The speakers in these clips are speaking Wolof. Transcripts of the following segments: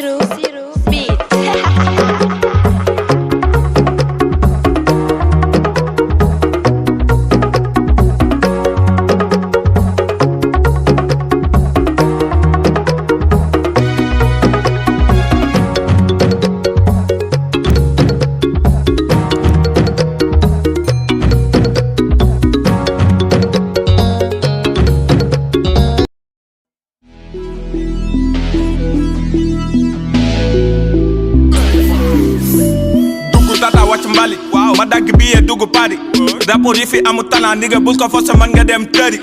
Siru Beat. Mbali waaw ma dagg bi dugg Paris rapport yi fi amul talent ni nga bul ko forcé man nga dem tëri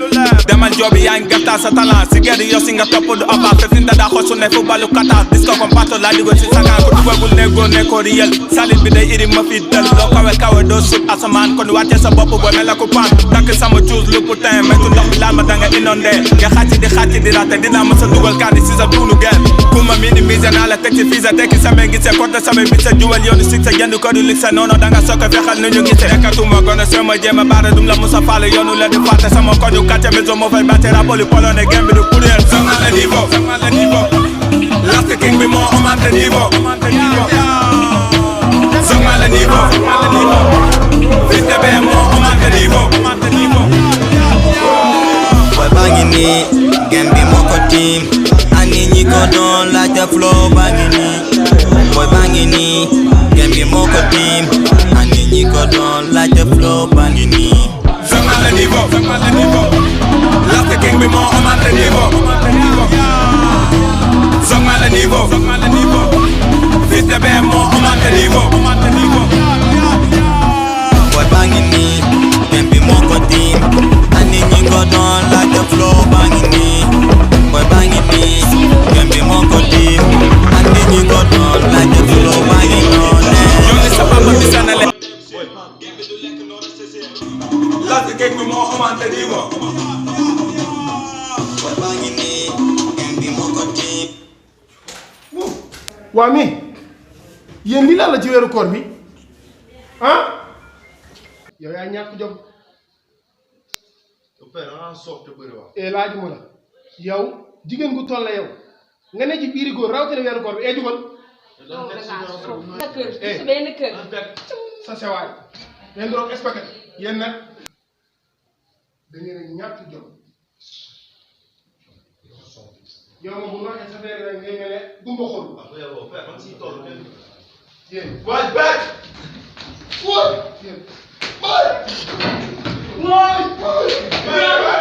demal joobi yaa ngi gëftaa sa talent si gerte yow si nga topp du aba fefin da daa xosu ne fu balu kata disco comme pato laa digo si sagaan ko dugagul nekkoo nekkoo di yel salit bi day iri ma fi del loo kawe doo sut asamaan kon wàcce sa bopp boo mel la ko paan takk sama cuus lu putain metu ndox bi laal ma danga inondé nga xàcc di rate dinaa mës a dugal kaani si sa tuunu gel ku ma minimiser naa la teg ci fii sa tekki samay ngi see côté samay bi sa juwal yoonu si sa jënd ko du lig sa noonu danga sokk fexal nu ñu gisee nekkatuma gone sama jéema baara dum la musa faale yoonu la di fàtte sama koñu kàcce maison moo fay bàtte rapoli polone game bi du kuréel sama la niveau last king bi moo augmenté niveau sama la niveau fils de bee moo augmenté niveau boy baa ngi nii game bi moo ko tiim ani ñi ko doon laajte flow baa ngi nii boy baa ngi nii game bi moo ko tiim ani ñi ko doon laajte flow baa ngi nii sama la niveau last king bi moo augmenté niveau sama la niveau fils de bee moo augmenté niveau boy baa ngi nii game bi moo ko tiim ani ñi ko doon laajte flow baa ngi nii boy baa ngi nii game bi moo ko tiim ani ñi ko doon laajte flow baa ngi noonee yónni sa papa bi sanale last king bi moo augmenté niveau boy baa ngi nii game bi moo ko tiim waa mi yéen lii lan la ci weeru koor bi ah yow yaa ñàkk jom laaj mu la yow jigéen gu toll la yow nga ne ci biiri góor rawatina weeru koor bi jugal sa sewaay yéen doon expecté yéen nag da ngeen a ñàkk jom yow ma bu noxee sa feer rek ngay mel ne gumba xol yéen waaj baaj waay yéen waay waay